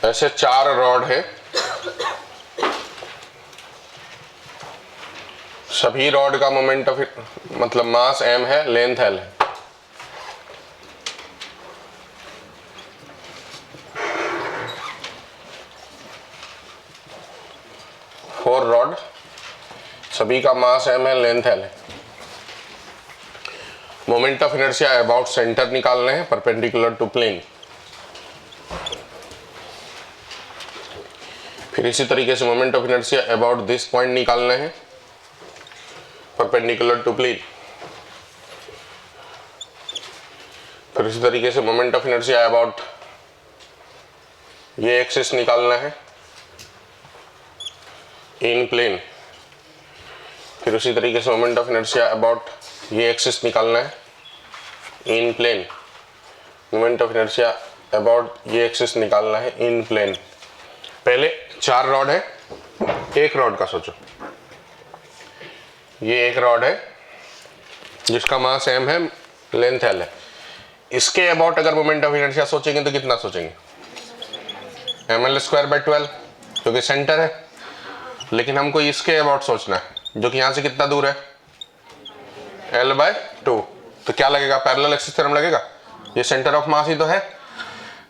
ऐसे 4 रॉड है, सभी रॉड का मोमेंट ऑफ मतलब मास m है, लेंथ l है। फोर रॉड, सभी का मास m है, लेंथ l है। Moment of inertia about centre निकालने हैं परपेंडिकुलर टू प्लेन। फिर इसी तरीके से moment of inertia about this point निकालने हैं परपेंडिकुलर टू प्लेन। फिर इसी तरीके से मोमेंट ऑफ इनर्शिया अबाउट ये एक्सिस निकालना है इन प्लेन। फिर उसी तरीके से मोमेंट ऑफ इनर्शिया अबाउट ये एक्सिस निकालना है in plane. Moment of inertia about ये एक्सिस निकालना है इन प्लेन। पहले 4 रॉड है, एक रॉड का सोचो, ये एक रॉड है जिसका मास m है, लेंथ l है। इसके अबाउट अगर मोमेंट ऑफ इनर्शिया सोचेंगे तो कितना सोचेंगे, ml²/12 क्योंकि सेंटर है। लेकिन हमको इसके अबाउट सोचना है जो कि यहां से कितना दूर है, l/2। तो क्या लगेगा, पैरेलल एक्सिस थ्योरम लगेगा, ये सेंटर ऑफ मास ही तो है।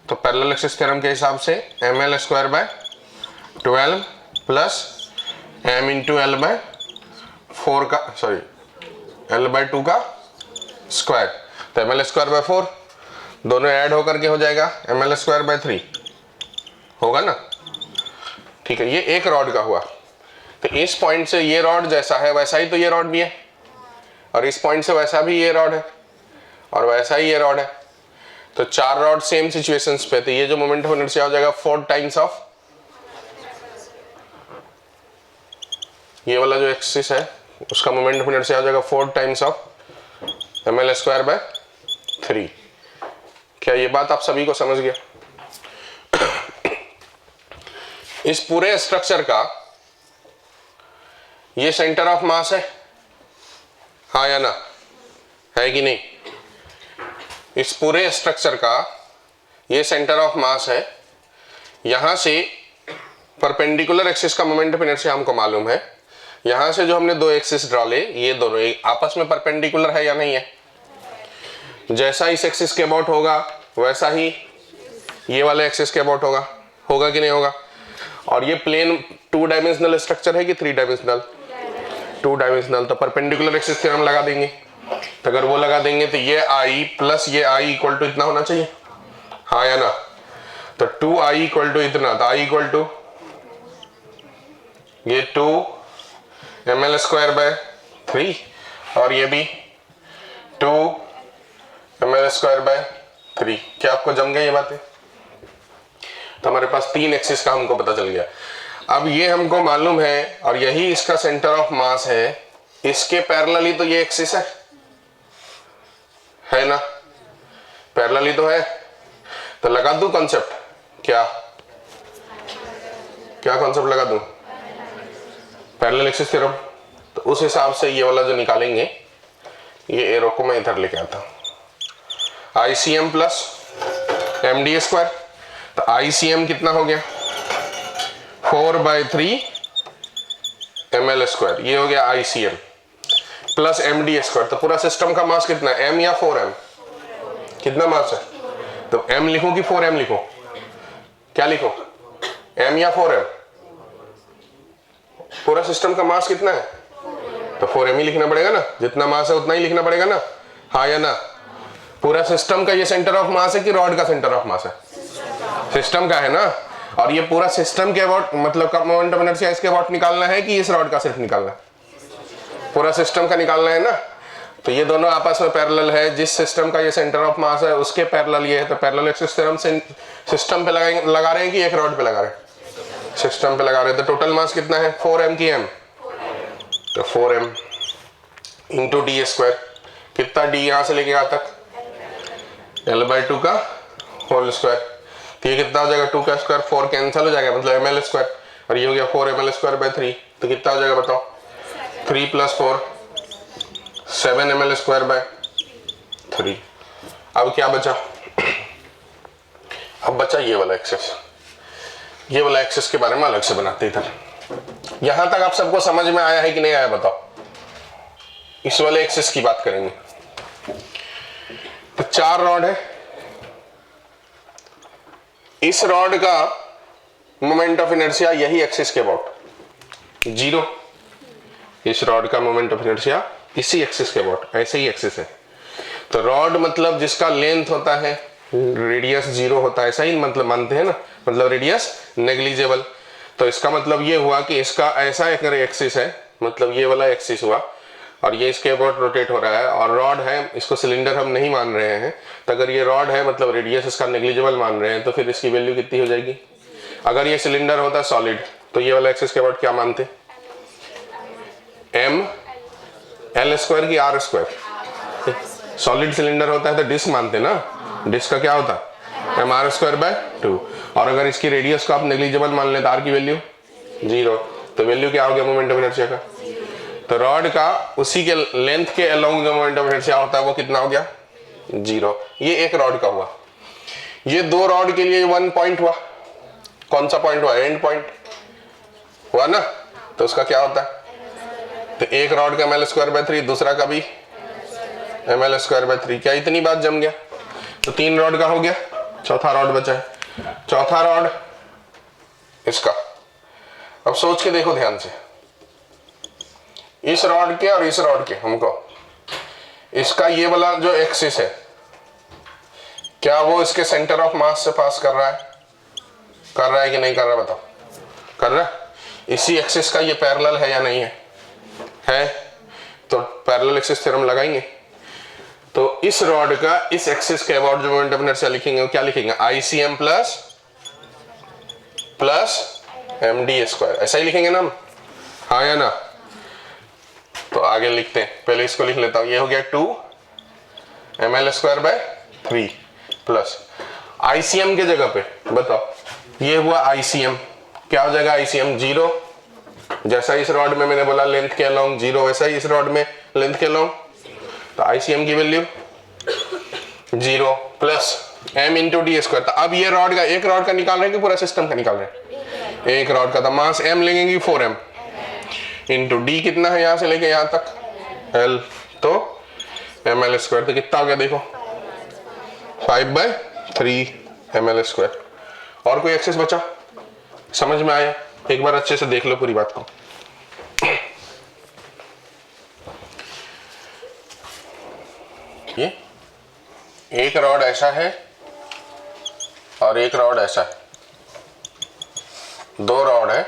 तो पैरेलल एक्सिस थ्योरम के हिसाब से ml²/12 plus m into l/4 का l/2 का स्क्वायर। तो ml²/4 दोनों ऐड होकर के हो जाएगा ml²/3 होगा ना। ठीक है, ये एक रॉड का हुआ। तो इस पॉइंट से ये रॉड जैसा है वैसा ही तो ये रॉड भी है, और इस पॉइंट से वैसा भी ये रॉड है, और वैसा ही ये रॉड है। तो 4 रॉड सेम सिचुएशंस पे, तो ये जो मोमेंट ऑफ इनर्शिया हो जाएगा 4 टाइम्स ऑफ ये वाला जो एक्सिस है उसका मोमेंट ऑफ इनर्शिया हो जाएगा 4 टाइम्स ऑफ ml²/3। क्या ये बात आप सभी को समझ गया? इस पूरे स्ट्रक्चर का ये सेंटर ऑफ मास है, हाँ या ना, है कि नहीं? इस पूरे स्ट्रक्चर का ये सेंटर ऑफ मास है। यहां से परपेंडिकुलर एक्सिस का मोमेंट ऑफ इनर्शिया हमको मालूम है। यहां से जो हमने 2 एक्सिस ड्रॉ ले, ये दोनों आपस में परपेंडिकुलर है या नहीं है? जैसा इस एक्सिस के अबाउट होगा वैसा ही ये वाले एक्सिस के अबाउट होगा, होगा कि नहीं होगा? और ये प्लेन 2 डायमेंशनल स्ट्रक्चर है कि 3 डायमेंशनल? 2 डायमेंशनल। तो परपेंडिकुलर एक्सिस थ्योरम लगा देंगे। तो अगर वो लगा देंगे तो ये i प्लस ये i इक्वल टू इतना होना चाहिए, हाँ या ना? तो 2i इक्वल टू इतना, तो i इक्वल टू ये 2 ml²/3 और ये भी 2 ml²/3। क्या आपको जम गई ये बातें? तो हमारे पास 3 एक्सिस का हमको पता चल गया। अब ये हमको मालूम है और यही इसका सेंटर ऑफ मास है, इसके पैरेलल ही तो ये एक्सिस है ना? पैरेलल ही तो है। तो लगा दूं कॉन्सेप्ट, क्या कॉन्सेप्ट लगा दूं? Parallel axis theorem. तो उस हिसाब से ये वाला जो निकालेंगे, ये एरो को मैं इधर लेके आता हूं, ICM प्लस md²। तो ICM कितना हो गया, 4/3 ml², ये हो गया ICM प्लस md²। तो पूरा सिस्टम का मास कितना है, m या 4m? कितना मास है? तो m लिखूं कि 4m लिखूं? क्या लिखूं, m या 4m? पूरा सिस्टम का मास कितना है? तो 4m ही लिखना पड़ेगा ना, जितना मास है उतना ही लिखना पड़ेगा ना, हाँ या ना? पूरा सिस्टम का ये सेंटर ऑफ मास है कि रॉड का सेंटर ऑफ मास है? सिस्टम का है ना। और ये पूरा सिस्टम के अबाउट मतलब का मोमेंट ऑफ इनर्शिया इसके अबाउट निकालना है कि इस रॉड का सिर्फ निकालना है? पूरा सिस्टम का निकालना है ना। तो ये दोनों आपस में पैरेलल है। जिस सिस्टम का ये सेंटर ऑफ मास है उसके पैरेलल ये है। तो पैरेलल एक्सिस थ्योरम से सिस्टम पे लगा रहे हैं कि एक रॉड पे लगा रहे हैं? सिस्टम पे लगा रहे हैं। तो टोटल मास कितना है, 4m की m, तो 4m इंटू d²। कितना d यहां से लेके यहां तक, l/2 का होल स्क्वायर। तो ये कितना हो जाएगा, 2 का स्क्वायर, 4 कैंसिल हो जाएगा, मतलब ml²। और ये हो गया 4 ml²/3। तो कितना हो जाएगा बताओ, 3 + 4 7 ml²/3। अब क्या बचा, अब बचा ये वाला एक्सेस। ये वाला एक्सिस के बारे में अलग से बनाते इधर। यहां तक आप सबको समझ में आया है कि नहीं आया बताओ? इस वाले एक्सिस की बात करेंगे। तो 4 रॉड है, इस रॉड का मोमेंट ऑफ इनर्शिया यही एक्सिस के अबाउट 0, इस रॉड का मोमेंट ऑफ इनर्शिया इसी एक्सिस के अबाउट, ऐसे ही एक्सिस है। तो रॉड मतलब जिसका लेंथ होता है, रेडियस 0 होता है, ऐसा ही मतलब मानते हैं ना, मतलब रेडियस नेग्लिजिबल। तो इसका मतलब ये हुआ कि इसका ऐसा एक एक्सिस है, मतलब ये वाला एक्सिस हुआ, और ये इसके अबाउट रोटेट हो रहा है, और रॉड है, इसको सिलेंडर हम नहीं मान रहे हैं। तो अगर ये रॉड है मतलब रेडियस इसका नेग्लिजिबल मान रहे हैं, तो फिर इसकी वैल्यू कितनी हो जाएगी? अगर ये सिलेंडर होता सॉलिड तो ये वाला एक्सिस के अबाउट क्या मानते? m l स्क्वायर की r स्क्वायर। सॉलिड सिलेंडर होता है तो डिस्क मानते ना, डिस्क का क्या होता है m r स्क्वायर बाय 2। और अगर इसकी रेडियस को आप नेग्लिजिबल मान लें तो r की वैल्यू 0, तो वैल्यू क्या हो गया मोमेंट ऑफ इनर्शिया का? तो रॉड का उसी के लेंथ के अलोंग जो मोमेंट ऑफ इनर्शिया होता है वो कितना हो गया? 0। ये एक रॉड का हुआ। ये 2 रॉड के लिए 1 पॉइंट हुआ। कौन सा पॉइंट हुआ? एंड पॉइंट हुआ ना। तो उसका क्या होता है? तो एक रॉड का ml स्क्वायर बाय 3, दूसरा का भी ml स्क्वायर बाय 3। क्या इतनी बात जम गया? तो 3 रॉड का हो गया, चौथा रॉड बचा है। चौथा रॉड इसका। अब सोच के देखो ध्यान से, इस रॉड के और इस रॉड के, हमको इसका ये वाला जो एक्सिस है, क्या वो इसके सेंटर ऑफ मास से पास कर रहा है? कर रहा है कि नहीं कर रहा बताओ? कर रहा है। इसी एक्सिस का ये पैरेलल है या नहीं है? है। तो पैरेलल एक्सिस थ्योरम लगाएंगे। तो इस रॉड का इस एक्सिस के अबाउट जो मोमेंट ऑफ इनर्शिया लिखेंगे वो क्या लिखेंगे? ICM प्लस md स्क्वायर, ऐसा ही लिखेंगे ना हम, हाँ या ना? तो आगे लिखते हैं, पहले इसको लिख लेता हूं। ये हो गया 2 ml square by 3 plus ICM के जगह पे बताओ, ये हुआ ICM, क्या हो जाएगा ICM? 0। जैसा इस रॉड में मैंने बोला लेंथ के अलोंग 0, वैसा ही इस रॉड में लेंथ के अलोंग। तो ICM की value 0 plus m into D square. तो अब ये रॉड का, एक रॉड का निकाल रहे हैं कि पूरा सिस्टम का निकाल रहे हैं? एक रॉड का। तो मास m लेंगे 4m इंटू डी कितना है, यहां से लेके यहां तक l, तो ml स्क्वायर। तो कितना हो गया देखो? 5/3 ml स्क्वायर। और कोई एक्सेस बचा? समझ में आया? एक बार अच्छे से देख लो पूरी बात को। ये एक रॉड ऐसा है और एक रॉड ऐसा है, 2 रॉड है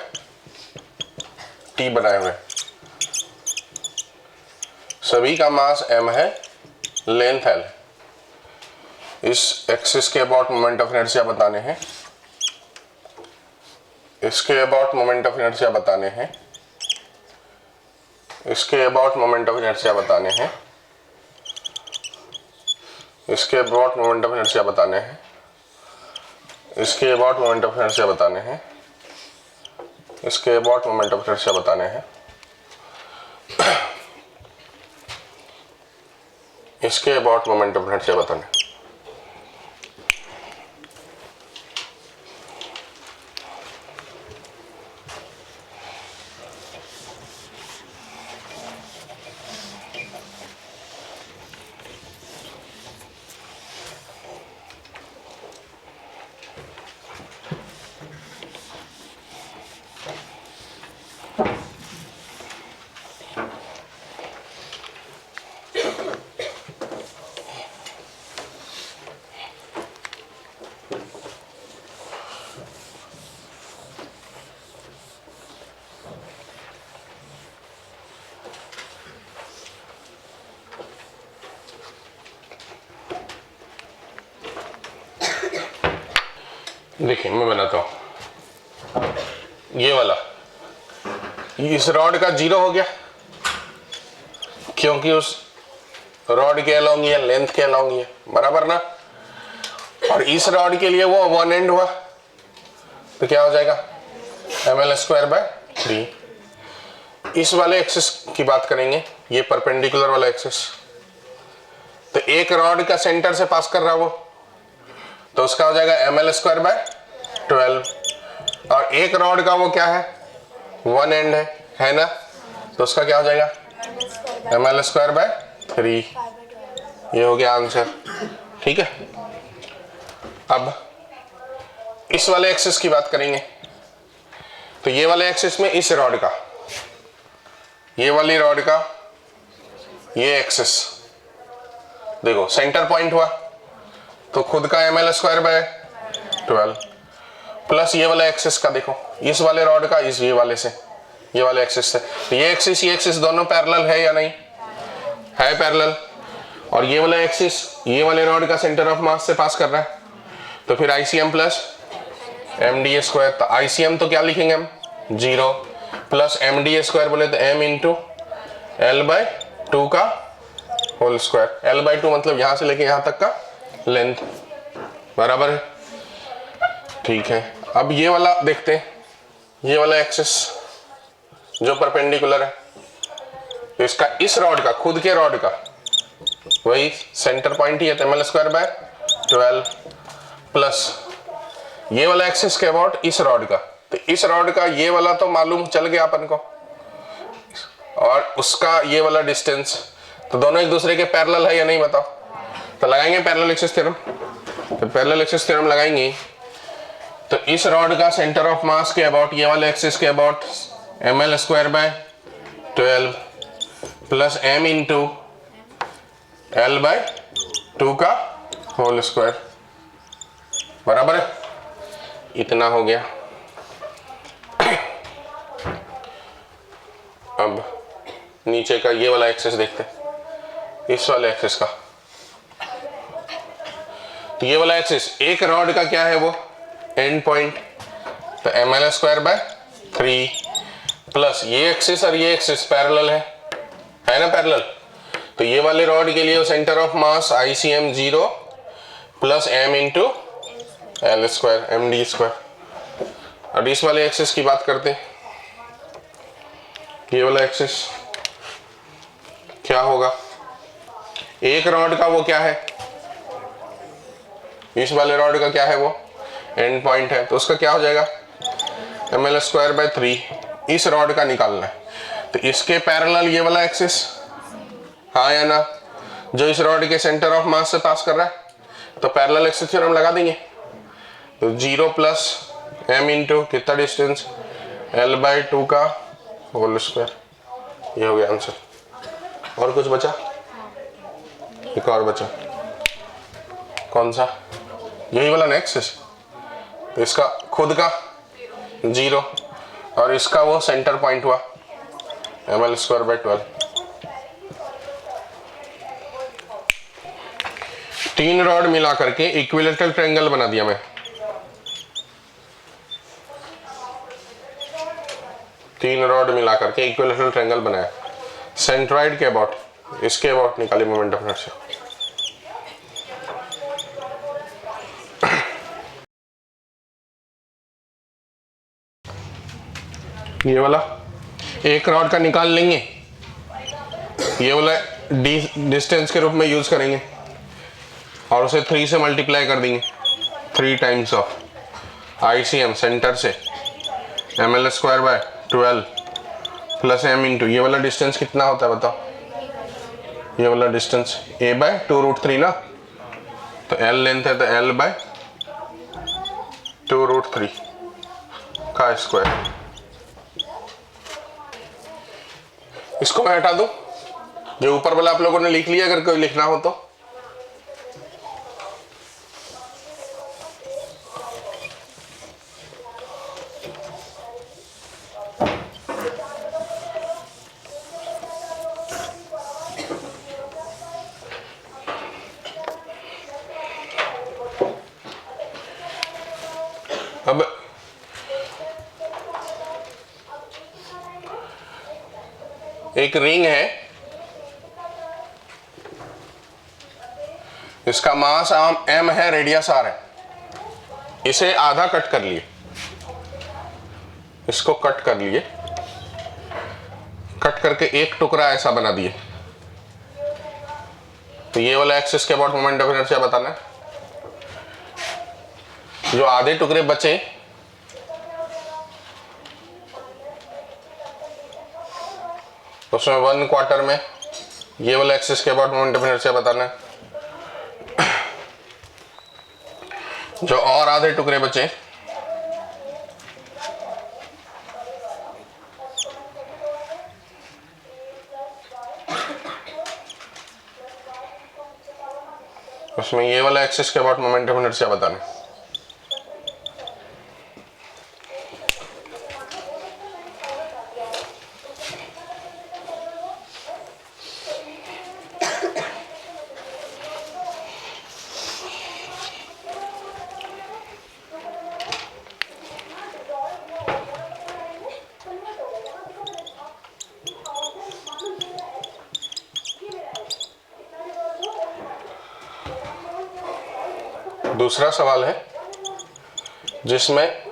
टी बनाए हुए, सभी का मास m है, लेंथ l है। इस एक्सिस के अबाउट मोमेंट ऑफ इनर्शिया बताने हैं, इसके अबाउट मोमेंट ऑफ इनर्शिया बताने हैं, इसके अबाउट मोमेंट ऑफ इनर्शिया बताने हैं, इसके अबाउट मोमेंट ऑफ इनर्शिया बताने हैं, इसके अबाउट मोमेंट ऑफ इनर्शिया बताने हैं, इसके अबाउट मोमेंट ऑफ इनर्शिया बताने हैं, इसके अबाउट मोमेंट ऑफ इनर्शिया बताने हैं। देखिए मैं बनाता हूं, ये वाला इस रॉड का 0 हो गया क्योंकि उस रॉड के अलोंग ये, लेंथ के अलोंग ये, बराबर ना। और इस रॉड के लिए वो 1 एंड हुआ, तो क्या हो जाएगा? ml square by 3। इस वाले एक्सिस की बात करेंगे, ये परपेंडिकुलर वाला एक्सिस। तो एक रॉड का सेंटर से पास कर रहा वो, तो उसका हो जाएगा ml स्क्वायर बाय 12 और एक रॉड का वो क्या है, वन एंड है ना, तो उसका क्या हो जाएगा ml²/3। ये हो गया आंसर। ठीक है, अब इस वाले एक्सिस की बात करेंगे। तो ये वाले एक्सिस में इस रॉड का, ये वाली रॉड का ये एक्सिस देखो सेंटर पॉइंट हुआ, तो खुद का ml²/12 प्लस ये वाला एक्सिस का देखो, इस वाले रॉड का इस ये वाले से, ये वाले एक्सिस से, तो ये एक्सिस दोनों पैरेलल है या नहीं है, पैरेलल। और ये वाला एक्सिस ये वाले रॉड का सेंटर ऑफ मास से पास कर रहा है, तो फिर ICM प्लस MdA²। तो ICM तो क्या लिखेंगे हम 0 प्लस MdA² बोले तो m इंटू L/2 का होल स्क्वायर। L/2 मतलब यहां से लेके यहां तक का लेंथ, बराबर है। ठीक है, अब ये वाला देखते हैं, ये वाला एक्सिस जो परपेंडिकुलर है, तो इसका इस रॉड का, खुद के रॉड का वही सेंटर पॉइंट ही है, ml²/12 प्लस ये वाला एक्सिस के अबाउट इस रॉड का, तो इस रॉड का ये वाला तो मालूम चल गया अपन को, और उसका ये वाला डिस्टेंस, तो दोनों एक दूसरे के पैरेलल है या नहीं बताओ। तो लगाएंगे पैरेलल एक्सिस थ्योरम, तो पैरेलल एक्सिस थ्योरम लगाएंगे, तो इस रॉड का सेंटर ऑफ मास के अबाउट ये वाले एक्सिस के about ml²/12 plus m into L/2 का होल स्क्वायर, बराबर है। इतना हो गया। अब नीचे का ये वाला एक्सिस देखते हैं, इस वाले एक्सिस का, तो ये वाला एक्सिस एक रॉड का क्या है वो एंड पॉइंट, तो ml²/3 प्लस ये एक्सिस और ये एक्सिस पैरेलल है ना, पैरेलल। तो ये वाले रॉड के लिए centre of mass ICM 0 plus m into L² MdA²। और इस वाले एक्सिस की बात करते हैं, ये वाला एक्सिस क्या होगा, एक रॉड का वो क्या है, इस वाले रॉड का क्या है वो एंड पॉइंट है, तो उसका क्या हो जाएगा ml²/3। इस रॉड का निकालना है, तो इसके पैरेलल ये वाला एक्सिस, हाँ या ना, जो इस रॉड के सेंटर ऑफ मास से पास कर रहा है, तो पैरेलल एक्सिस थ्योरम लगा देंगे। तो 0 प्लस m इंटू कितना डिस्टेंस L/2 का होल स्क्वायर, ये हो गया आंसर। और कुछ बचा, एक और बचा, कौन सा, यही वाला ना एक्सिस, तो इसका खुद का 0 और इसका वो सेंटर पॉइंट हुआ ml²/12। 3 रॉड मिला करके इक्विलैटरल ट्रायंगल बना दिया मैं, 3 रॉड मिला करके इक्विलैटरल ट्रायंगल बनाया, सेंट्रॉइड के अबाउट, इसके अबाउट निकाली मोमेंट ऑफ इनर्शिया। ये वाला एक रॉड का निकाल लेंगे, ये वाला डिस्टेंस के रूप में यूज करेंगे और उसे 3 से मल्टीप्लाई कर देंगे, 3 टाइम्स ऑफ ICM सेंटर से ml²/12 प्लस m इंटू ये वाला डिस्टेंस कितना होता है बताओ, ये वाला डिस्टेंस a/2√3 ना, तो L लेंथ है तो L/2√3 का स्क्वायर। इसको मैं हटा दूं, जो ऊपर वाला आप लोगों ने लिख लिया, अगर कोई लिखना हो तो। अब एक रिंग है, इसका मास m है, रेडियस r है, इसे आधा कट कर लिए, इसको कट कर लिए, कट करके एक टुकड़ा ऐसा बना दिए, तो ये वाला एक्सिस के अबाउट मोमेंट ऑफ इनर्शिया बताना है। जो आधे टुकड़े बचे उसमें 1/4 में ये वाला एक्सिस के अबाउट मोमेंट ऑफ इनर्शिया बताना है। जो और आधे टुकड़े बचे उसमें ये वाला एक्सिस के अबाउट मोमेंट ऑफ इनर्शिया बताना है। दूसरा सवाल है जिसमें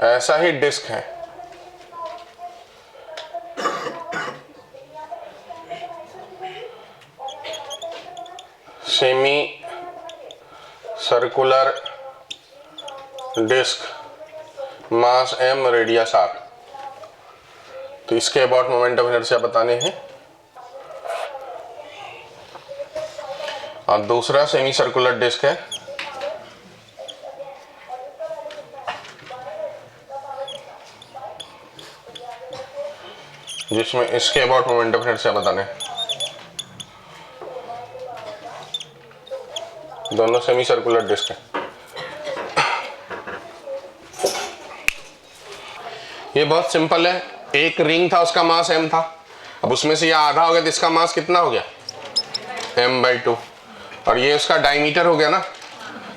ऐसा ही डिस्क है, सेमी सर्कुलर डिस्क, मास m, रेडियस r। तो इसके अबाउट मोमेंट ऑफ इनर्शिया बताने हैं। और दूसरा सेमी सर्कुलर डिस्क है जिसमें इसके अबाउट मोमेंट ऑफ इनर्शिया बताने हैं। दोनों सेमी सर्कुलर डिस्क है। ये बहुत सिंपल है। एक रिंग था, उसका मास m था। अब उसमें से ये आधा हो गया तो इसका मास कितना हो गया? m/2। और ये उसका डायमीटर हो गया ना,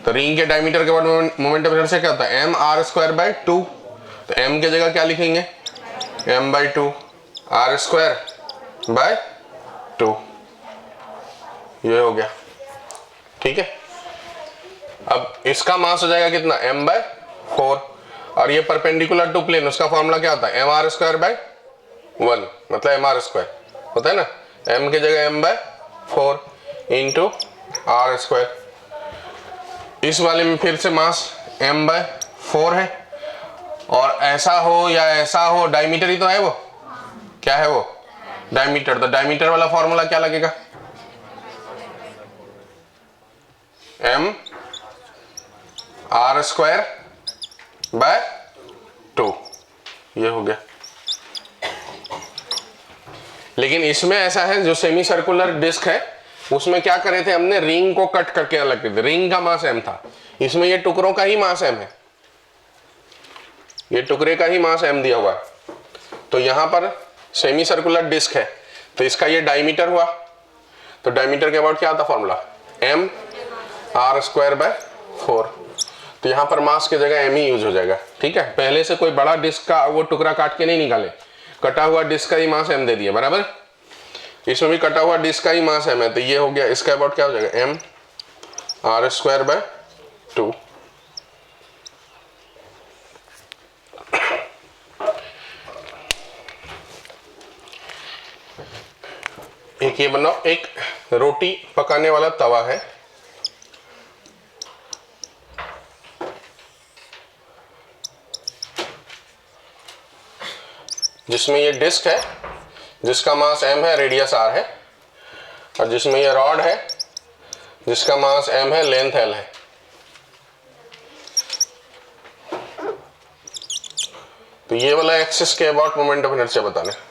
तो रिंग के डायमीटर के बाद मोमेंट ऑफ इनर्शिया क्या होता है? mr²/2। तो m की जगह क्या लिखेंगे? m/2 r²/2। ये हो गया, ठीक है। अब इसका मास हो जाएगा कितना? m/4। और ये परपेंडिकुलर टू प्लेन, उसका फॉर्मूला क्या होता है? mr²/1, मतलब mr² होता है ना। m की जगह m/4 इंटू r²। इस वाले में फिर से मास m/4 है, और ऐसा हो या ऐसा हो, डायमीटर ही तो है वो। क्या है वो? डायमीटर। तो डायमीटर वाला फॉर्मूला क्या लगेगा? m r²/2। ये हो गया। लेकिन इसमें ऐसा है, जो सेमी सर्कुलर डिस्क है उसमें क्या करे थे हमने? रिंग को कट करके अलग कर दिया। रिंग का मास m था, इसमें ये टुकड़ों का ही मास m है। ये टुकड़े का ही मास m दिया हुआ है। तो यहां पर सेमी सर्कुलर डिस्क है, तो इसका ये डायमीटर हुआ। तो डायमीटर के अबाउट क्या आता फॉर्मूला? m r²/4। तो यहां पर मास की जगह m ही यूज हो जाएगा, ठीक है। पहले से कोई बड़ा डिस्क का वो टुकड़ा काट के नहीं निकाले, कटा हुआ डिस्क का ही मास m दे दिया, बराबर। इसमें भी कटा हुआ डिस्क का ही मास m है, तो ये हो गया। इसका अबाउट क्या हो जाएगा? m r²/2। एक ये बनाओ, एक रोटी पकाने वाला तवा है, जिसमें ये डिस्क है जिसका मास m है, रेडियस r है, और जिसमें ये रॉड है जिसका मास m है, लेंथ l है। तो ये वाला एक्सिस के अबाउट मोमेंट ऑफ इनर्शिया बताना है।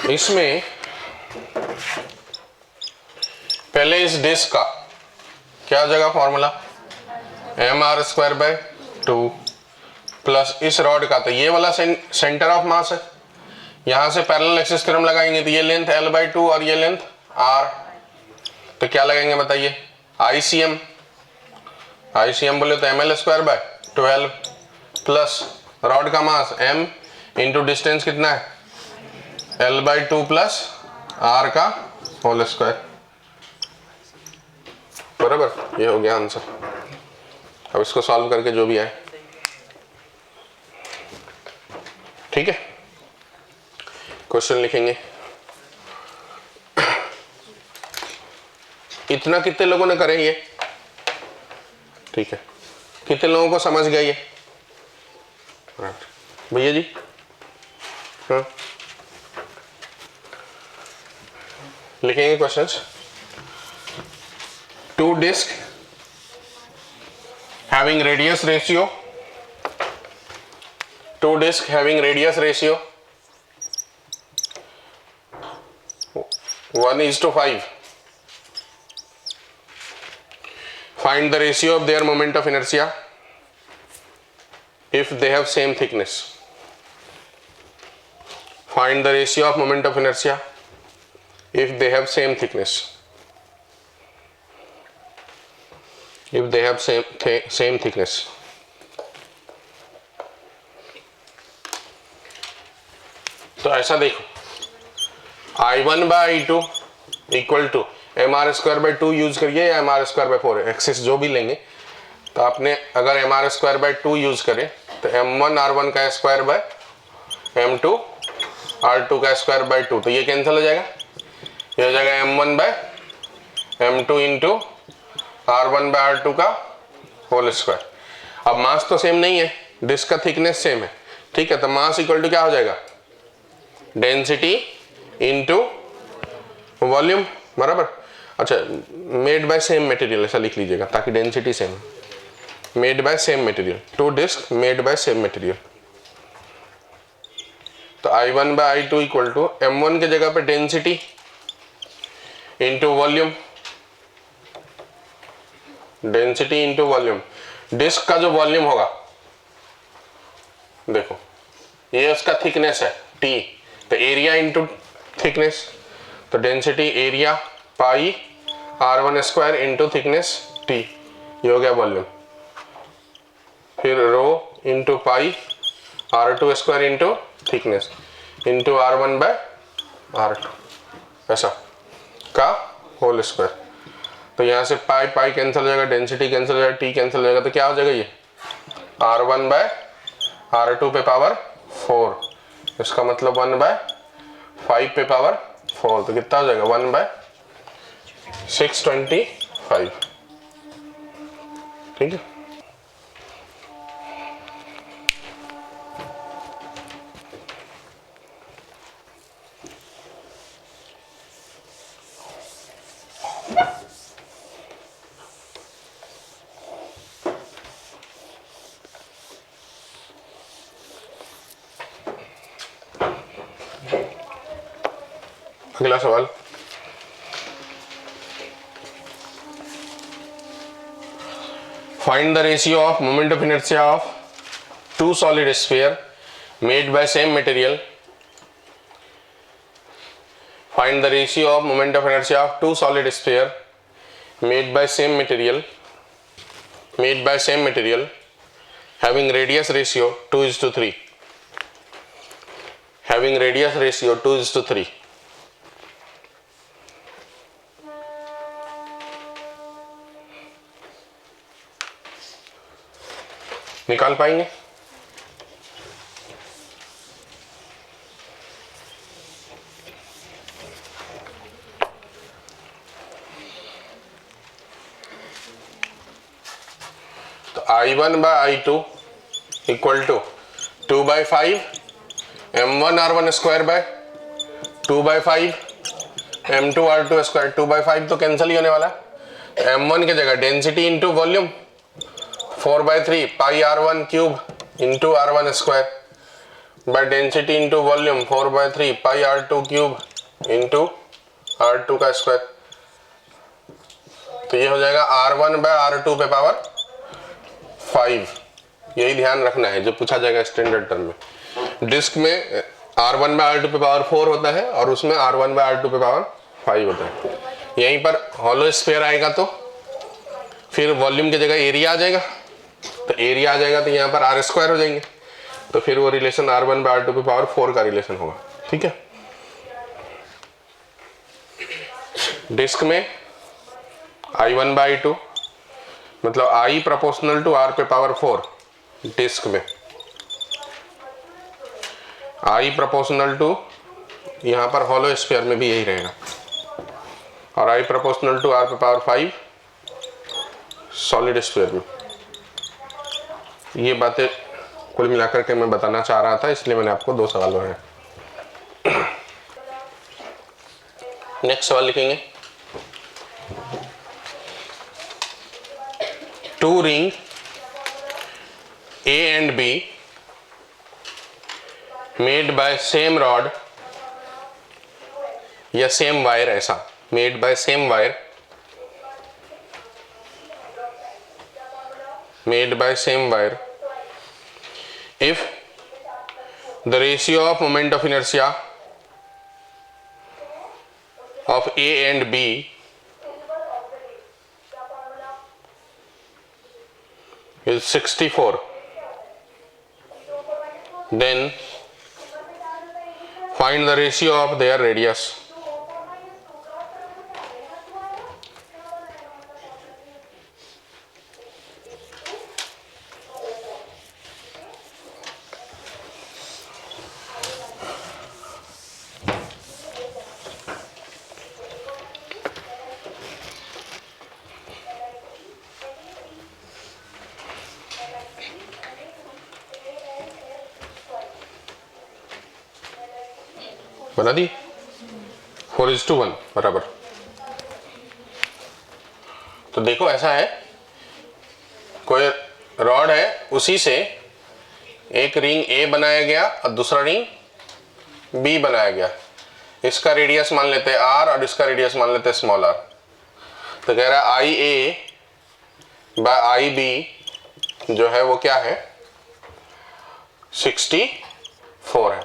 इसमें पहले इस डिस्क का क्या जगह फॉर्मूला? mr²/2 प्लस इस रॉड का, तो ये वाला सेंटर ऑफ मास है। यहां से पैरेलल एक्सिस थ्योरम लगाएंगे, तो ये लेंथ l/2 और ये लेंथ r। तो क्या लगाएंगे बताइए? ICM। ICM बोले तो ml²/12 प्लस रॉड का मास m इंटू डिस्टेंस कितना है? l/2 प्लस r का होल स्क्वायर। बराबर, ये हो गया आंसर। अब इसको सॉल्व करके जो भी आए, ठीक है। क्वेश्चन लिखेंगे। इतना कितने लोगों ने करे ये? ठीक है, कितने लोगों को समझ गया ये? भैया जी, हाँ लिखेंगे questions. Two disc having radius ratio, two disk having radius ratio 1:5. Find the ratio of their moment of inertia if they have same thickness. Find the ratio of moment of inertia if they have same thickness. If they have same thickness. तो ऐसा देखो, I1/I2 equal to mr²/2 use करिए या mr²/4, axis जो भी लेंगे। तो आपने अगर mr²/2 यूज करें तो m1r1 का स्क्वायर बाय m2r2 का स्क्वायर/2, तो ये कैंसिल हो जाएगा। ये हो जाएगा m1/m2 इंटू r1/r2 का होल स्क्वायर। अब मास तो सेम नहीं है, डिस्क का थिकनेस सेम है, ठीक है। तो मास इक्वल टू क्या हो जाएगा? डेंसिटी इंटू वॉल्यूम, बराबर। अच्छा, मेड बाय सेम मटेरियल ऐसा लिख लीजिएगा ताकि density same, made by same material, two disc made by same material. तो I1/I2 इक्वल टू m1 के जगह पे density into volume, density into volume. Disc का जो वॉल्यूम होगा, देखो ये उसका थिकनेस है T, तो एरिया इंटू थिकनेस, तो density area pi r1² into thickness T, ये हो गया वॉल्यूम। फिर rho into pi r2² into thickness into r1/r2 ऐसा का होल स्क्वायर। तो यहाँ से पाई पाई कैंसिल हो जाएगा, डेंसिटी कैंसिल हो जाएगा, टी कैंसिल हो जाएगा, तो क्या हो जाएगा ये r1/r2 पे पावर 4, इसका मतलब 1/5 पे पावर 4, तो कितना हो जाएगा 1/625, ठीक है। अगला सवाल, find the ratio of moment of inertia of two solid sphere made by same material. Find the ratio of moment of inertia of two solid sphere made by same material having radius ratio 2:3, having radius ratio 2:3। निकाल पाएंगे? तो I1/I2 equal to 2/5 m1r1² bye 2/5 m2r2²। 2/5 तो cancel ही होने वाला है, m1 की जगह density into volume 4/3 pi r1³ into r1² by density into volume 4/3 pi r2³ into r2 का स्क्वायर। तो ये हो जाएगा r1/r2 पे पावर 5। यही ध्यान रखना है जो पूछा जाएगा स्टैंडर्ड टर्म में। डिस्क में r1/r2 पे पावर 4 होता है और उसमें r1/r2 पे पावर 5 होता है। यहीं पर हॉलो स्फीयर आएगा तो फिर वॉल्यूम की जगह एरिया आ जाएगा, तो एरिया आ जाएगा तो यहाँ पर r² हो जाएंगे, तो फिर वो रिलेशन r1/r2 पे पावर 4 का रिलेशन होगा, ठीक है। डिस्क में I1/2 मतलब I प्रोपोर्शनल टू R पे पावर 4 डिस्क में, I प्रोपोर्शनल टू, यहाँ पर हॉलो स्फीयर में भी यही रहेगा, और I प्रोपोर्शनल टू R पे पावर 5 सॉलिड स्फीयर में। ये बातें कुल मिलाकर के मैं बताना चाह रहा था, इसलिए मैंने आपको 2 सवाल बनाए। नेक्स्ट सवाल लिखेंगे, 2 ring A and B made by same rod या सेम वायर, ऐसा made by same wire, made by same wire, if the ratio of moment of inertia of A and B is 64, then find the ratio of their radius. बना दी, 4:1 बराबर। तो देखो ऐसा है, कोई rod है, उसी से एक रिंग A बनाया गया और दूसरा रिंग B बनाया गया। इसका रेडियस मान लेते हैं R और इसका रेडियस मान लेते हैं स्मॉल r। तो कह रहा है IA बाय IB जो है वो क्या है, 64 है।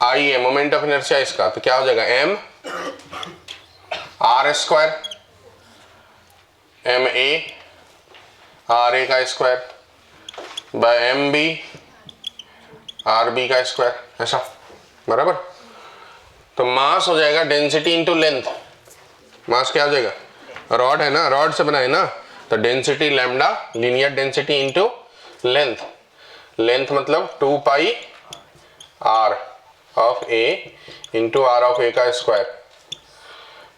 IA मोमेंट ऑफ इनर्शिया इसका, तो क्या हो जाएगा m r square MA RA का स्क्वायर बाय MB RB का स्क्वायर, ऐसा बराबर। तो मास हो जाएगा डेंसिटी इंटू लेंथ। मास क्या हो जाएगा, रॉड है ना, रॉड से बनाए ना, तो density lambda linear density into length. Length मतलब 2 पाई r of A into R of A का square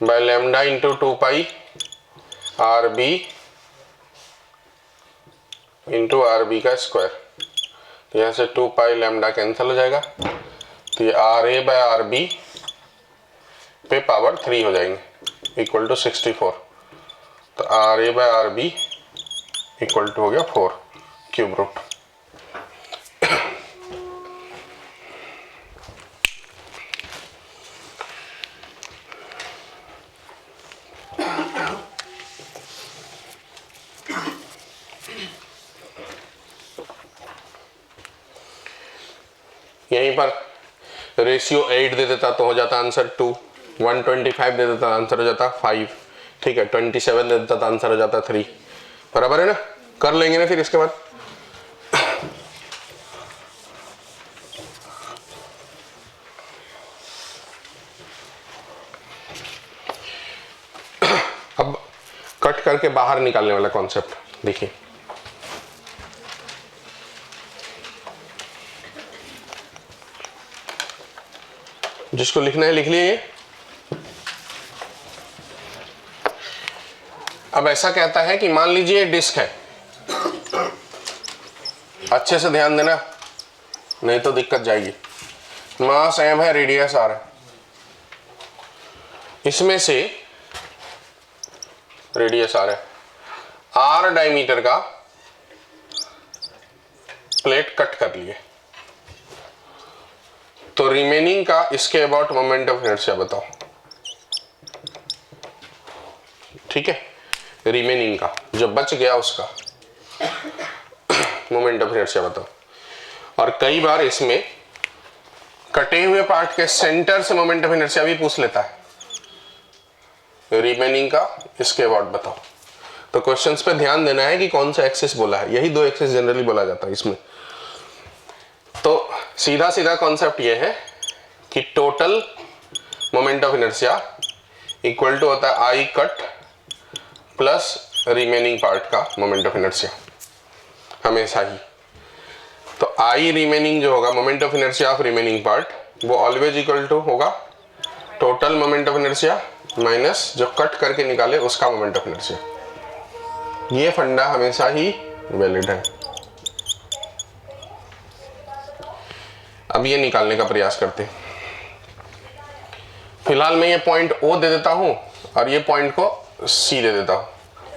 by lambda into 2 pi RB into RB का स्क्वायर। तो यहाँ से 2 पाई लैम्डा कैंसिल हो जाएगा, तो ये RA बाय RB पे पावर 3 हो जाएंगे इक्वल टू 64। तो RA by RB equal to हो गया 4 क्यूब रूट। यहीं पर रेशियो 8 दे देता तो हो जाता आंसर 2, 125 दे देता आंसर हो जाता 5, ठीक है, 27 दे देता तो आंसर हो जाता 3, बराबर है ना। कर लेंगे ना फिर इसके बाद। अब कट करके बाहर निकालने वाला कॉन्सेप्ट देखिए, जिसको लिखना है लिख लिए। अब ऐसा कहता है कि मान लीजिए डिस्क है, अच्छे से ध्यान देना नहीं तो दिक्कत जाएगी। मास m है, रेडियस r है, इसमें से रेडियस r है, r डायमीटर का प्लेट कट कर लिए, तो रिमेनिंग का इसके अबाउट मोमेंट ऑफ इनर्शिया बताओ। ठीक है, रिमेनिंग का जो बच गया उसका मोमेंट ऑफ इनर्शिया बताओ। और कई बार इसमें कटे हुए पार्ट के सेंटर से मोमेंट ऑफ इनर्शिया भी पूछ लेता है। रिमेनिंग का इसके अबाउट बताओ। तो क्वेश्चंस पे ध्यान देना है कि कौन सा एक्सिस बोला है, यही 2 एक्सिस जनरली बोला जाता है इसमें। तो सीधा सीधा कॉन्सेप्ट ये है कि total moment of inertia equal to होता है I cut plus remaining part का मोमेंट ऑफ इनर्शिया हमेशा ही। तो आई रिमेनिंग जो होगा moment of inertia of remaining part वो ऑलवेज इक्वल टू होगा total moment of inertia minus जो कट करके निकाले उसका मोमेंट ऑफ इनर्शिया। ये फंडा हमेशा ही वैलिड है। अब ये निकालने का प्रयास करते हैं। फिलहाल मैं ये पॉइंट ओ दे देता हूं और ये पॉइंट को सी दे देता हूं।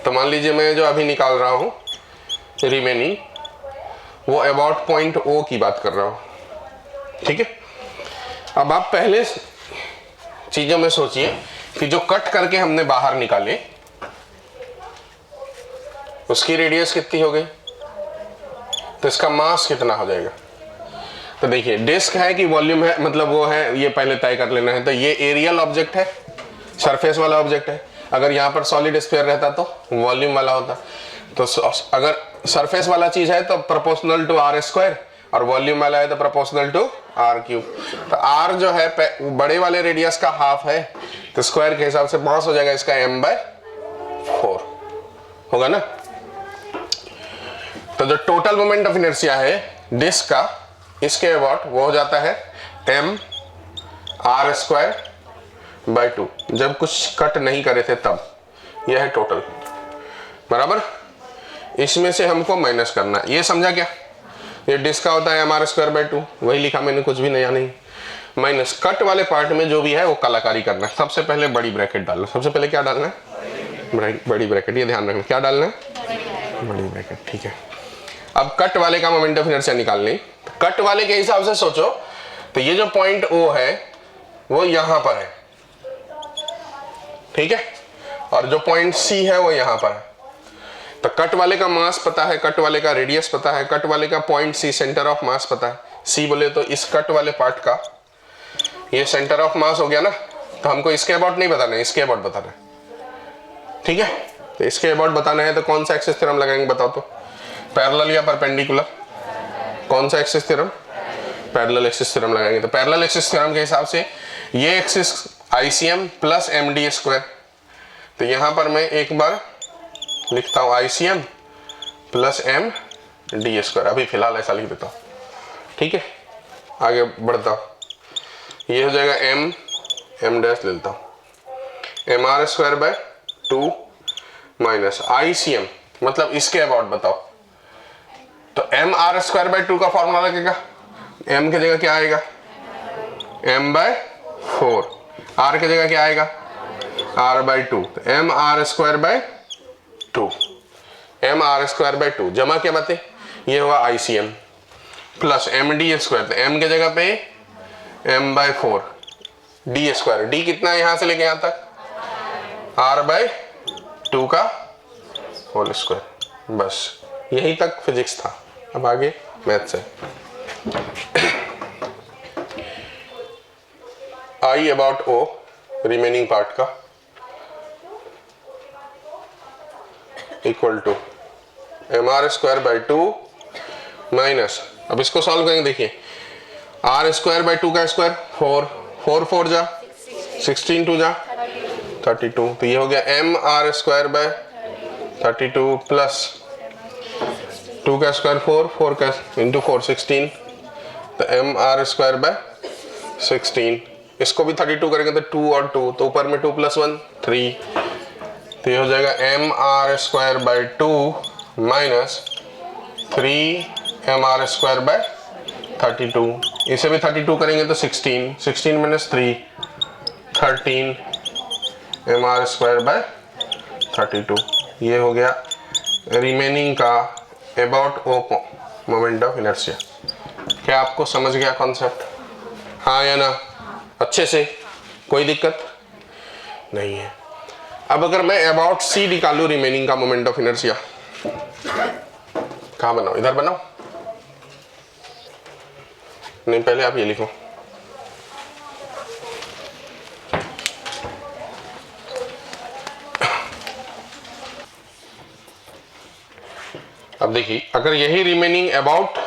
तो मान लीजिए मैं जो अभी निकाल रहा हूं रिमेनिंग वो अबाउट पॉइंट ओ की बात कर रहा हूं, ठीक है। अब आप पहले चीजों में सोचिए कि जो कट करके हमने बाहर निकाले उसकी रेडियस कितनी हो गई, तो इसका मास कितना हो जाएगा। तो देखिए डिस्क है कि वॉल्यूम है, मतलब वो है, ये पहले तय कर लेना है। तो ये एरियल ऑब्जेक्ट है, सरफेस वाला ऑब्जेक्ट है। अगर यहाँ पर सॉलिड स्फीयर रहता तो वॉल्यूम वाला होता। तो अगर सरफेस वाला चीज है तो प्रोपोर्शनल टू आर स्क्वायर और वॉल्यूम वाला है तो प्रोपोर्शनल टू आर क्यूब। तो आर जो है बड़े वाले रेडियस का हाफ है, तो स्क्वायर के हिसाब से मास हो जाएगा इसका m/4 होगा ना। तो जो टोटल मोमेंट ऑफ इनर्शिया है डिस्क का इसके अबाउट वो हो जाता है m/r²/2 जब कुछ कट नहीं करे थे तब। यह है टोटल, बराबर। इसमें से हमको माइनस करना है, ये समझा क्या। ये डिस्क का होता है mr²/2, वही लिखा मैंने, कुछ भी नया नहीं। माइनस कट वाले पार्ट में जो भी है वो कलाकारी करना है। सबसे पहले बड़ी ब्रैकेट डालना। सबसे पहले क्या डालना है, बड़ी ब्रैकेट। ये ध्यान रखना, क्या डालना है, बड़ी ब्रैकेट, ठीक है। अब कट वाले का मोमेंट ऑफ इनर्शिया निकालनी। कट वाले के हिसाब से सोचो तो ये जो पॉइंट ओ है वो यहां पर है, ठीक है, और जो पॉइंट सी है वो यहां पर है। तो कट वाले का मास पता है, कट वाले का रेडियस पता है, कट वाले का point C centre of mass पता है। सी बोले तो इस कट वाले पार्ट का ये सेंटर ऑफ मास हो गया ना। तो हमको इसके अबाउट नहीं बताना है, इसके अबाउट बताना है, ठीक है। तो इसके अबाउट बताना है तो कौन सा एक्सिस थ्योरम लगाएंगे बताओ तो, पैरेलल या परपेंडिकुलर। कौन सा axis theorem, parallel axis theorem लगाएंगे। तो पैरेलल एक्सिस थ्योरम के हिसाब से ये एक्सिस आईसीएम प्लस md²। तो यहां पर मैं एक बार लिखता हूं आईसीएम प्लस md²। अभी फिलहाल ऐसा लिख देता हूं, ठीक है। आगे बढ़ता हूं, ये हो जाएगा m डैश ले लेता हूं mr²/2 माइनस आईसीएम, मतलब इसके अबाउट बताओ। तो mr²/2 का फॉर्मूला लगेगा, m की जगह क्या आएगा m/4, r की जगह क्या आएगा r/2। तो mr²/2 जमा क्या बातें, ये हुआ आईसीएम प्लस md²। तो m की जगह पे m/4 d²। d कितना है यहां से लेके यहां तक, r/2 का होल स्क्वायर। बस यही तक फिजिक्स था। अब आगे मैथ्स है। I about O remaining part का इक्वल टू mr²/2 माइनस, अब इसको सॉल्व करेंगे। देखिए r²/2 का स्क्वायर 4, 4 4 जा 16, 2 जा 32। तो ये हो गया mr²/32 प्लस 2 का स्क्वायर 4, 4 का इंटू 4 16। तो mr²/16। इसको भी 32 करेंगे तो 2 और 2, तो ऊपर में 2 + 1 3। तो ये हो जाएगा mr²/2 माइनस 3 mr²/32। इसे भी 32 करेंगे तो 16, 16 माइनस 3 13 mr²/32। ये हो गया रिमेनिंग का about O moment of inertia. क्या आपको समझ गया कॉन्सेप्ट, हाँ या ना, अच्छे से, कोई दिक्कत नहीं है। अब अगर मैं अबाउट सी निकालू रिमेनिंग का मोमेंट ऑफ इनर्शिया, कहाँ बनाओ, इधर बनाओ, नहीं पहले आप ये लिखो। अब देखिए अगर यही रिमेनिंग अबाउट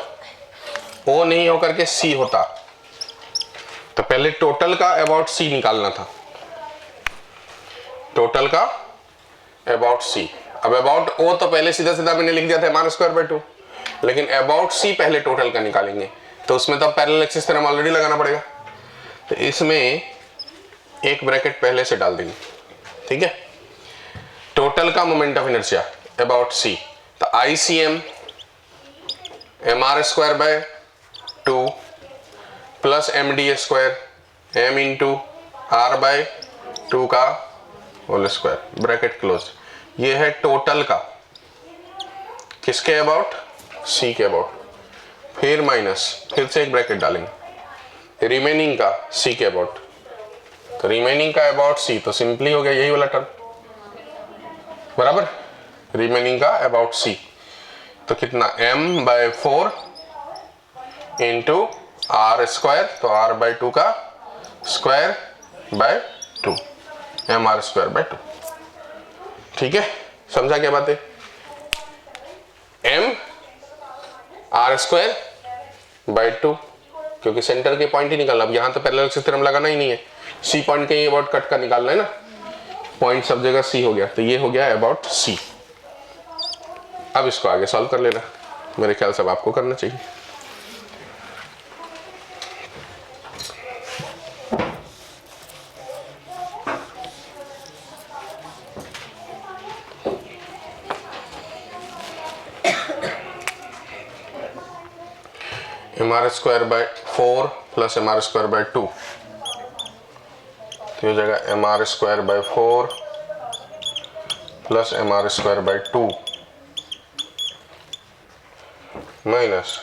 ओ नहीं होकर के सी होता तो पहले टोटल का अबाउट सी निकालना था। टोटल का अबाउट सी। अब अबाउट ओ तो पहले सीधा सीधा मैंने लिख दिया था एम आर स्क्वायर बाय 2, लेकिन अबाउट सी पहले टोटल का निकालेंगे, तो उसमें तो पैरेलल एक्सिस थ्योरम ऑलरेडी लगाना पड़ेगा, तो इसमें एक ब्रैकेट पहले से डाल देंगे, ठीक है। टोटल का moment of inertia about C, तो I C M M R square by 2 plus M D square M into R by 2 का होल स्क्वायर, ब्रैकेट क्लोज। ये है टोटल का, किसके अबाउट, सी के अबाउट, फिर माइनस, फिर से एक ब्रैकेट डालेंगे रिमेनिंग का सी के अबाउट, तो रिमेनिंग का अबाउट सी तो सिंपली हो गया यही वाला टर्म, बराबर, रिमेनिंग का अबाउट सी, तो कितना m by 4 into R square, तो r बाय 2 का square by 2, M R square by 2, ठीक है। समझा क्या बात है, m आर स्क्वायर बाय 2, क्योंकि सेंटर के पॉइंट ही निकालना, अब यहां तो पैरेलल एक्सिस थ्योरम लगाना ही नहीं है, सी पॉइंट के अबाउट कट का निकालना है ना, पॉइंट सब जगह सी हो गया, तो ये हो गया अबाउट सी। अब इसको आगे सॉल्व कर लेना, मेरे ख्याल से अब आपको करना चाहिए। M R square by 4 plus M R square by 2, तो हो जाएगा M R square by 4 plus M R square by 2 minus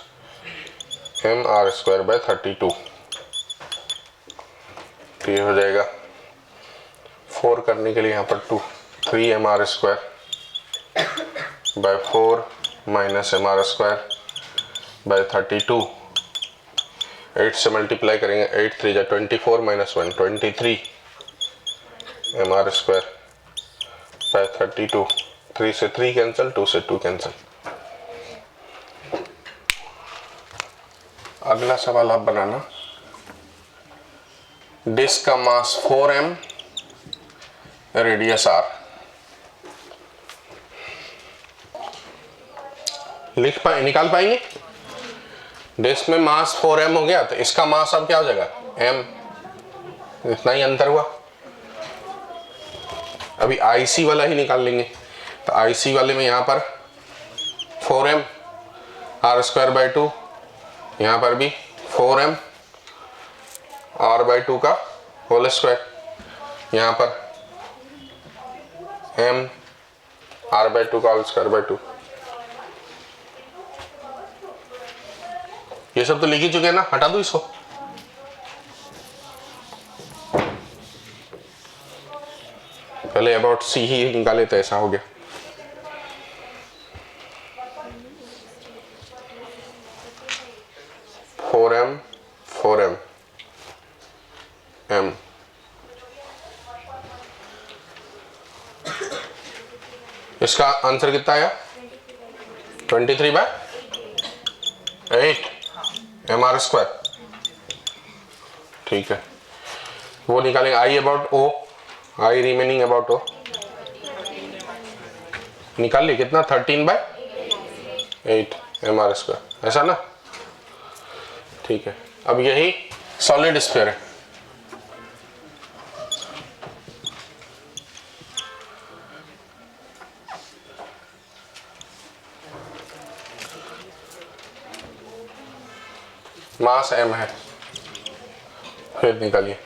M R square by 32, तो ये हो जाएगा 4 करने के लिए यहाँ पर 2, 3 M R square by 4 minus M R square by 32, 8 से मल्टीप्लाई करेंगे, 8 3 जा 24 minus 1 23 M R square by 32, 3 से 3 कैंसिल, 2 से 2 कैंसिल। अगला सवाल आप बनाना, डिस्क का मास 4m, रेडियस r, निकाल पाएंगे। डिस्क में मास 4m हो गया, तो इसका मास अब क्या हो जाएगा m, इतना ही अंतर हुआ। अभी IC वाला ही निकाल लेंगे, तो IC वाले में यहाँ पर 4m r स्क्वायर बाय 2, यहाँ पर भी 4m r बाय 2 का होल स्क्वायर, यहाँ पर m r बाय 2 का होल स्क्वायर बाय 2, ये सब तो लिख ही चुके हैं ना, हटा दो इसको। पहले अबाउट सी ही निकाले तो ऐसा हो गया। फोर एम एम, इसका आंसर कितना आया 23 बाय 8 एम आर स्क्वायर, ठीक है। वो निकालेंगे I about O, I remaining about O निकाल ली, कितना 13 बाय 8 एम आर स्क्वायर, ऐसा ना, ठीक है। अब यही सॉलिड स्फीयर है, मास m है, फिर निकालिए।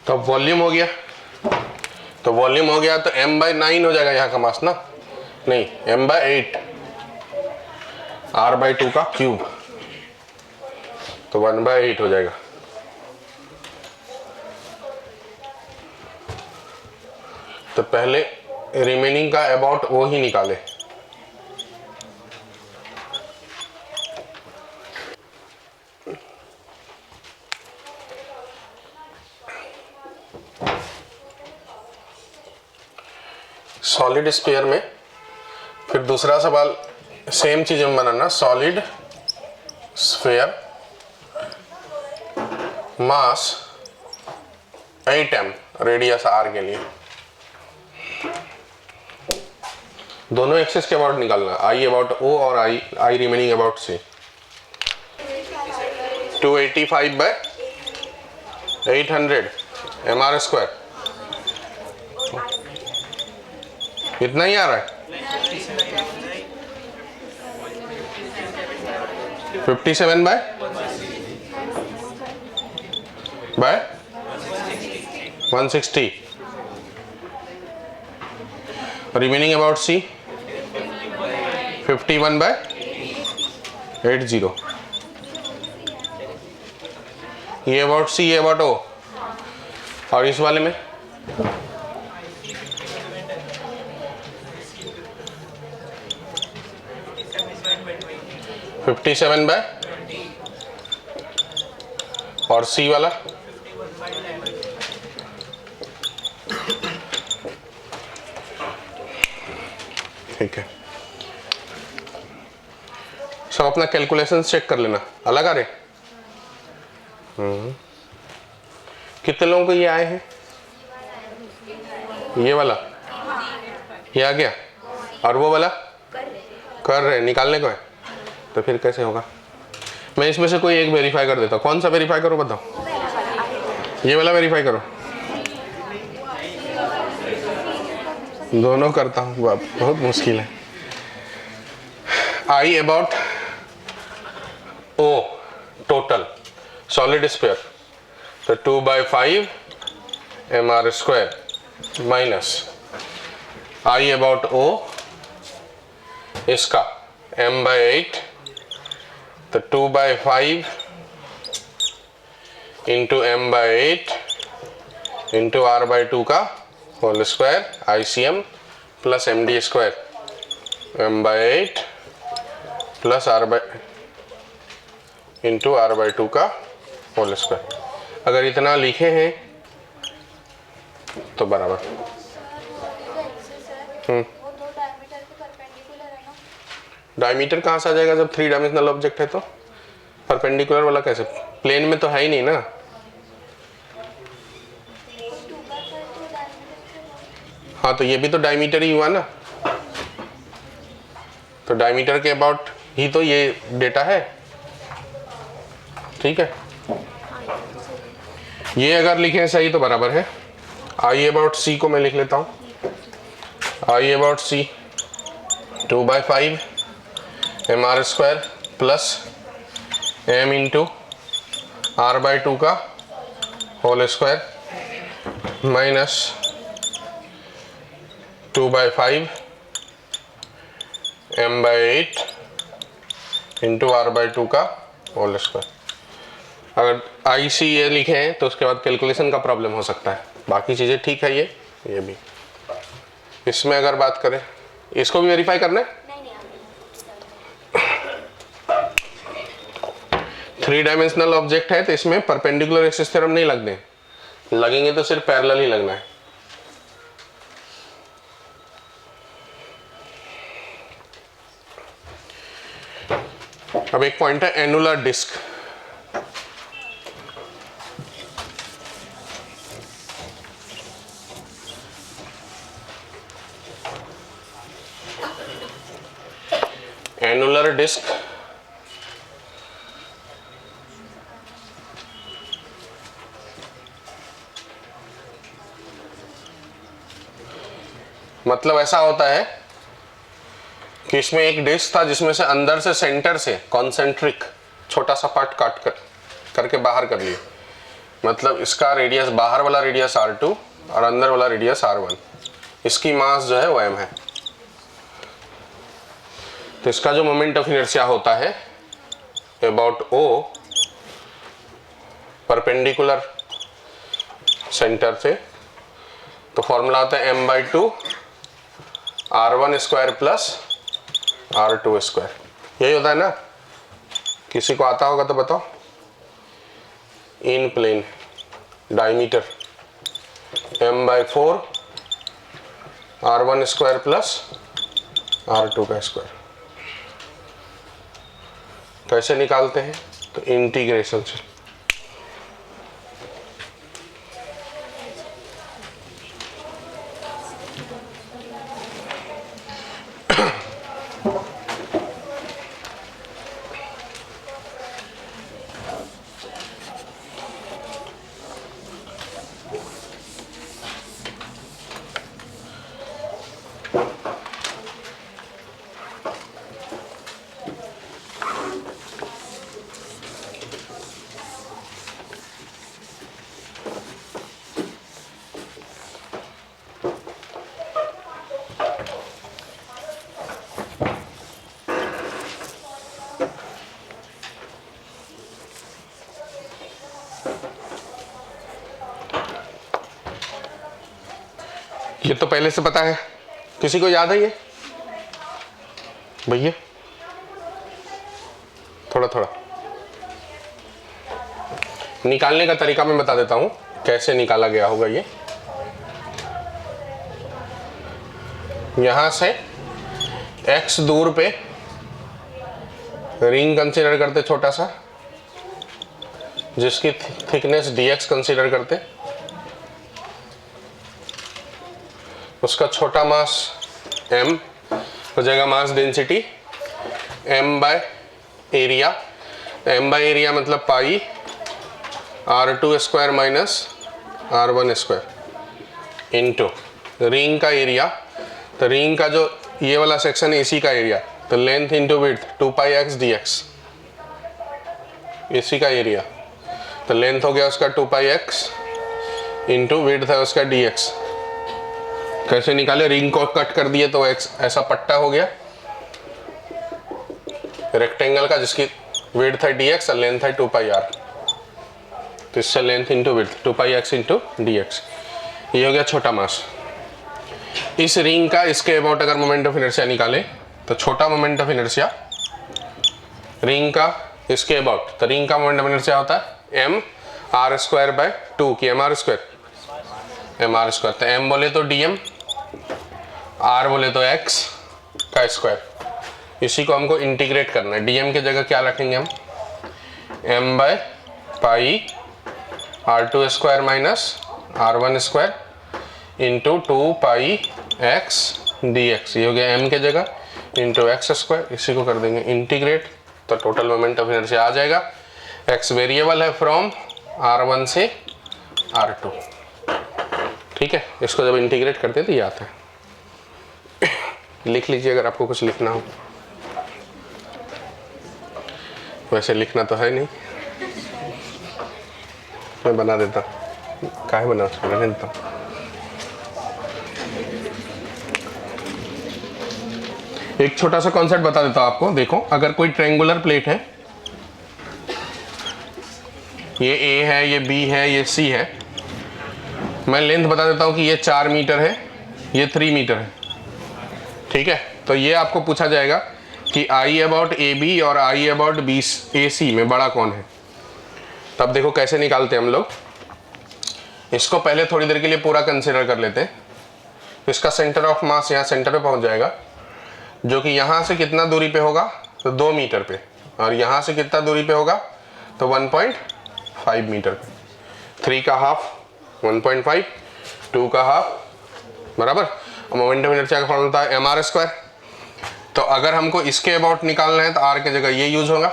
तो वॉल्यूम हो गया, तो वॉल्यूम हो गया तो m बाय 9 हो जाएगा यहाँ का मास ना, नहीं m बाय 8 r बाय 2 का क्यूब, तो 1 बाय 8 हो जाएगा। तो पहले रिमेनिंग का अबाउट वो ही निकाले, सॉलिड स्फीयर में फिर दूसरा सवाल सेम चीज में बनाना, सॉलिड स्फीयर मास 8m रेडियस r के लिए। दोनों एक्सिस के अबाउट निकालना, i अबाउट o और i remaining about c। 285/800 mr square, इतना ही आ रहा है। 57 बाय 160, रिमेनिंग अबाउट सी 51/80। ये अबाउट सी, ये अबाउट ओ, और इस वाले में 57/, और सी वाला ठीक है। सब अपना कैलकुलेशन चेक कर लेना, अलग आ रहे। कितने लोगों को ये आए हैं? ये वाला ये आ गया, और वो वाला कर रहे, निकालने को है। तो फिर कैसे होगा? मैं इसमें से कोई एक वेरीफाई कर देता हूँ। कौन सा वेरीफाई करो बताओ? ये वाला वेरीफाई करो। दोनों करता हूँ, बहुत मुश्किल है। I about O total solid sphere, तो 2/5 mr square minus I about O इसका m/8, तो 2/5 इंटू m/8 इंटू r/2 का whole square ICM plus MD square m/8 plus into r/2 का होल स्क्वायर। अगर इतना लिखे हैं तो बराबर। डायमीटर कहाँ से आ जाएगा जब 3 डायमेंशनल ऑब्जेक्ट है? तो परपेंडिकुलर वाला कैसे? प्लेन में तो है ही नहीं ना। हाँ, तो ये भी तो डायमीटर ही हुआ ना। तो डायमीटर के अबाउट ही तो ये डेटा है, ठीक है। ये अगर लिखें सही तो बराबर है। आई अबाउट सी को मैं लिख लेता हूँ। I about C 2/5 mr square plus m into r/2 का whole square minus 2/5 m/8 into r/2 का होल स्क्वायर। अगर IC ये लिखे हैं तो उसके बाद कैलकुलेशन का प्रॉब्लम हो सकता है। बाकी चीज़ें ठीक है। ये भी इसमें अगर बात करें, इसको भी वेरीफाई करना है। 3 डायमेंशनल ऑब्जेक्ट है तो इसमें परपेंडिकुलर एक्सिस थ्योरम नहीं लगेंगे तो सिर्फ पैरेलल ही लगना है। अब एक पॉइंट है एनुलर डिस्क। एनुलर डिस्क मतलब ऐसा होता है कि इसमें एक डिस्क था जिसमें से अंदर से सेंटर से कॉन्सेंट्रिक छोटा सा पार्ट काट करके बाहर कर लिए। मतलब इसका रेडियस, बाहर वाला रेडियस r2 और अंदर वाला रेडियस r1। इसकी मास जो है वो m है। तो इसका जो मोमेंट ऑफ इनर्शिया होता है अबाउट O परपेंडिकुलर सेंटर से, तो फॉर्मूला आता है m/2 r1 square plus r2 square. यही होता है ना? किसी को आता होगा तो बताओ। In plane diameter m/4 R1 square plus R2 का स्क्वायर। कैसे निकालते हैं? तो इंटीग्रेशन से। ये तो पहले से पता है, किसी को याद है ये भैया? थोड़ा थोड़ा निकालने का तरीका मैं बता देता हूं, कैसे निकाला गया होगा ये। यहां से x दूर पे रिंग कंसीडर करते छोटा सा, जिसकी थिकनेस dx कंसीडर करते, उसका छोटा मास m हो जाएगा, mass density m by area. m by area मतलब पाई R2 square minus R1 square into ring का एरिया। तो रिंग का जो ये वाला सेक्शन है इसी का एरिया, तो लेंथ इंटू विड्थ 2 पाई x dx, इसी का एरिया। तो लेंथ हो गया उसका 2 पाई x इंटू विड्थ है उसका dx। कैसे निकाले? रिंग को कट कर दिए तो x ऐसा पट्टा हो गया रेक्टेंगल का, जिसकी विड्थ है dx और लेंथ है 2 पाई r। तो इससे लेंथ इंटू विड्थ 2 पाई x इंटू dx, ये हो गया छोटा मास। इस रिंग का इसके अबाउट अगर मोमेंट ऑफ इनर्शिया निकाले तो छोटा मोमेंट ऑफ इनर्शिया रिंग का इसके अबाउट, तो रिंग का मोमेंट ऑफ इनर्शिया होता है m r स्क्वायर बाय 2 की m r square, m r square. तो m बोले तो dm, r बोले तो x का स्क्वायर। इसी को हमको इंटीग्रेट करना है। dm की जगह क्या रखेंगे हम? m by pi R2 square minus R1 square into 2 pi x dx। ये हो गया m के जगह इंटू एक्स स्क्वायर। इसी को कर देंगे इंटीग्रेट, तो टोटल मोमेंट ऑफ इनर्शिया आ जाएगा। x वेरिएबल है फ्रॉम R1 से R2, ठीक है। इसको जब इंटीग्रेट करते हैं तो ये आता है। लिख लीजिए अगर आपको कुछ लिखना हो, वैसे लिखना तो है नहीं, मैं बना देता। काहे बना देता। एक छोटा सा कॉन्सेप्ट बता देता हूं आपको। देखो, अगर कोई ट्रायंगुलर प्लेट है, ये A है, ये B है, ये C है, मैं लेंथ बता देता हूं कि ये 4 मीटर है, ये 3 मीटर है, ठीक है। तो ये आपको पूछा जाएगा कि I अबाउट AB और I अबाउट AC में बड़ा कौन है। तब देखो कैसे निकालते हैं हम लोग। इसको पहले थोड़ी देर के लिए पूरा कंसीडर कर लेते हैं। इसका सेंटर ऑफ मास यहाँ सेंटर पे पहुंच जाएगा, जो कि यहाँ से कितना दूरी पे होगा? तो 2 मीटर पे, और यहाँ से कितना दूरी पे होगा? तो 1.5 मीटर पे। 3 का हाफ 1.5, 2 का हाफ बराबर। मोमेंट ऑफ इनर्शिया का फॉर्मूला होता है mr स्क्वायर। तो अगर हमको इसके अबाउट निकालना है तो r की जगह ये यूज होगा,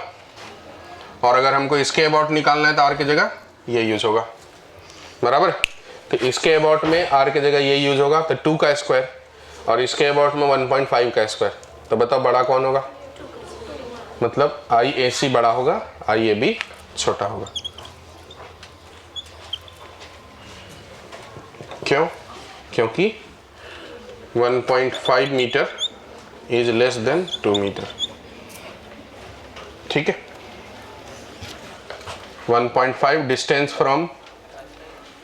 और अगर हमको इसके अबाउट निकालना है तो r की जगह ये यूज होगा, बराबर। तो इसके अबाउट में r की जगह ये यूज होगा, तो 2 का स्क्वायर, और इसके अबाउट में 1.5 का स्क्वायर। तो बताओ बड़ा कौन होगा? मतलब IAC बड़ा होगा, IAB छोटा होगा। क्यों? क्योंकि 1.5 metre is less than 2 metre, ठीक है। 1.5 डिस्टेंस फ्रॉम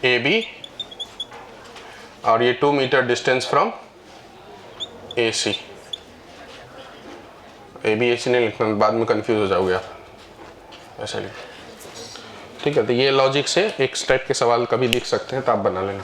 AB और ये 2 metre distance from AC। AB AC नहीं लिखना, बाद में कंफ्यूज हो जाओगे आप, ऐसा लिख, ठीक है। तो ये लॉजिक से एक स्टेप के सवाल कभी लिख सकते हैं, तो आप बना लेना।